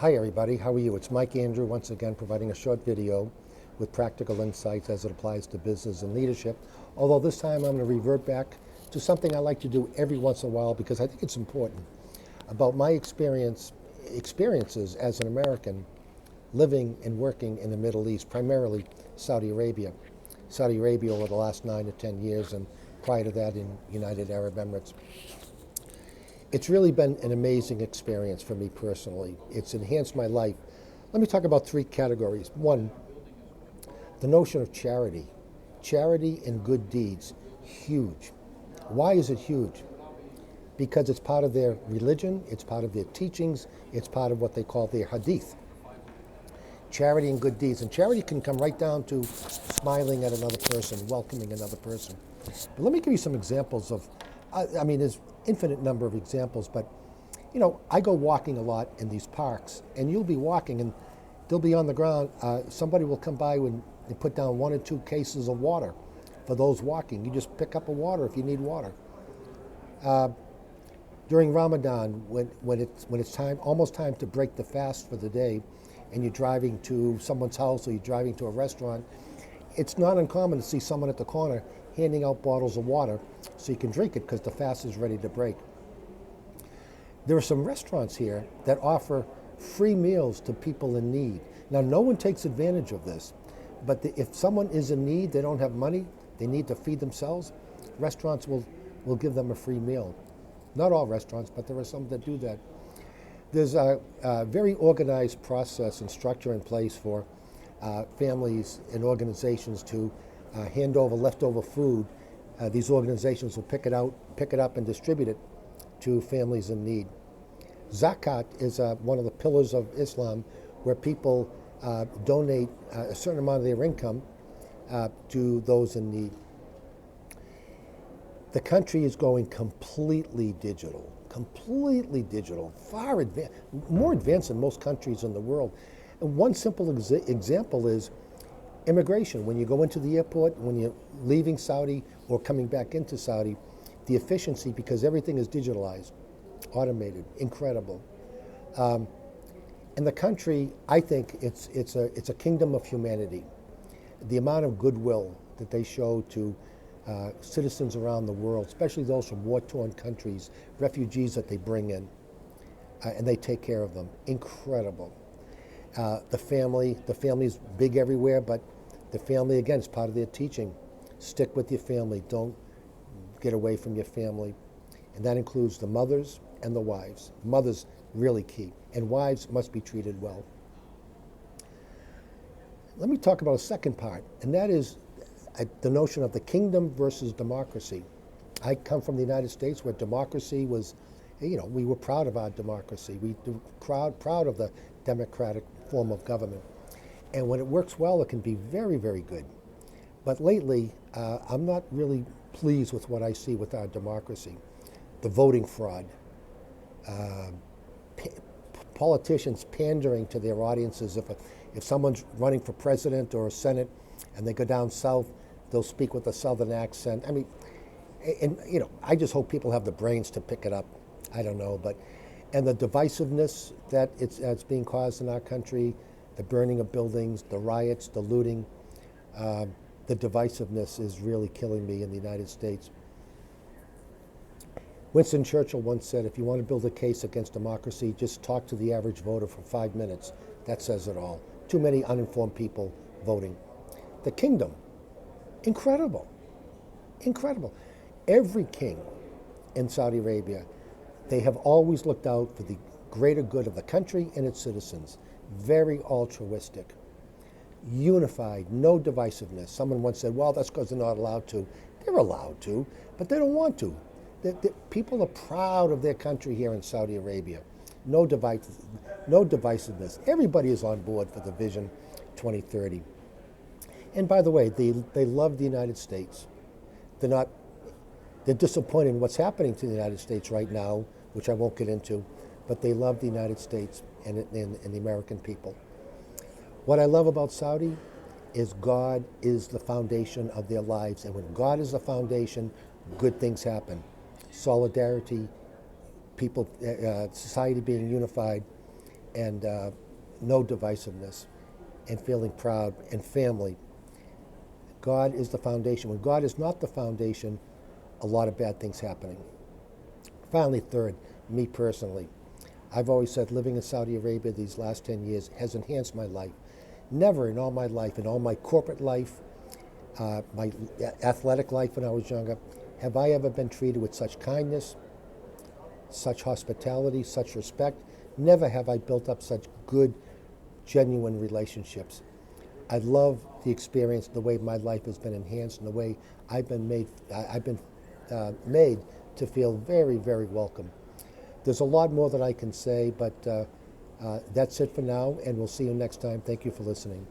Hi everybody, how are you? It's Mike Andrew once again providing a short video with practical insights as it applies to business and leadership. Although this time I'm going to revert back to something I like to do every once in a while because I think it's important about my experiences as an American living and working in the Middle East, primarily Saudi Arabia. Saudi Arabia over the last 9 to 10 years and prior to that in United Arab Emirates. It's really been an amazing experience for me personally. It's enhanced my life. Let me talk about 3 categories. 1, the notion of charity. Charity and good deeds, huge. Why is it huge? Because it's part of their religion, it's part of their teachings, it's part of what they call their hadith. Charity and good deeds. And charity can come right down to smiling at another person, welcoming another person. But let me give you some examples of, there's infinite number of examples, but I go walking a lot in these parks, and you'll be walking and they'll be on the ground. Somebody will come by and put down 1 or 2 cases of water for those walking. You just pick up a water if you need water. During Ramadan, when it's time, almost time to break the fast for the day, and you're driving to someone's house or you're driving to a restaurant, it's not uncommon to see someone at the corner handing out bottles of water so you can drink it because the fast is ready to break. There are some restaurants here that offer free meals to people in need. Now, no one takes advantage of this, but if someone is in need, they don't have money, they need to feed themselves, restaurants will give them a free meal. Not all restaurants, but there are some that do that. There's a very organized process and structure in place for families and organizations to hand over leftover food. These organizations will pick it up and distribute it to families in need. Zakat is one of the pillars of Islam where people donate a certain amount of their income to those in need. The country is going completely digital, far advanced, more advanced than most countries in the world. And one simple example is immigration. When you go into the airport, when you're leaving Saudi or coming back into Saudi, the efficiency, because everything is digitalized, automated, incredible. In the country, I think it's a kingdom of humanity. The amount of goodwill that they show to citizens around the world, especially those from war-torn countries, refugees that they bring in, and they take care of them. Incredible. The family's big everywhere, but the family, again, is part of their teaching. Stick with your family. Don't get away from your family. And that includes the mothers and the wives. Mothers, really key. And wives must be treated well. Let me talk about a second part, and that is the notion of the kingdom versus democracy. I come from the United States where democracy was, we were proud of our democracy. We were proud of the democratic form of government. And when it works well, it can be very, very good. But lately, I'm not really pleased with what I see with our democracy. The voting fraud, politicians pandering to their audiences. If someone's running for president or Senate and they go down south, they'll speak with a southern accent. I just hope people have the brains to pick it up. I don't know, and the divisiveness that it's being caused in our country, the burning of buildings, the riots, the looting, the divisiveness is really killing me in the United States. Winston Churchill once said, if you want to build a case against democracy, just talk to the average voter for 5 minutes. That says it all. Too many uninformed people voting. The kingdom, incredible. Every king in Saudi Arabia, they have always looked out for the greater good of the country and its citizens. Very altruistic, unified, no divisiveness. Someone once said, well, that's because they're not allowed to. They're allowed to, but they don't want to. People are proud of their country here in Saudi Arabia. No divisiveness. Everybody is on board for the Vision 2030. And by the way, they love the United States. They're disappointed in what's happening to the United States right now, which I won't get into, but they love the United States and the American people. What I love about Saudi is God is the foundation of their lives, and when God is the foundation, good things happen. Solidarity, people, society being unified, and no divisiveness, and feeling proud, and family. God is the foundation. When God is not the foundation, a lot of bad things happening. Finally, third, me personally. I've always said living in Saudi Arabia these last 10 years has enhanced my life. Never in all my life, in all my corporate life, my athletic life when I was younger, have I ever been treated with such kindness, such hospitality, such respect. Never have I built up such good, genuine relationships. I love the experience, the way my life has been enhanced, and the way I've been made to feel very, very welcome. There's a lot more that I can say, but that's it for now, and we'll see you next time. Thank you for listening.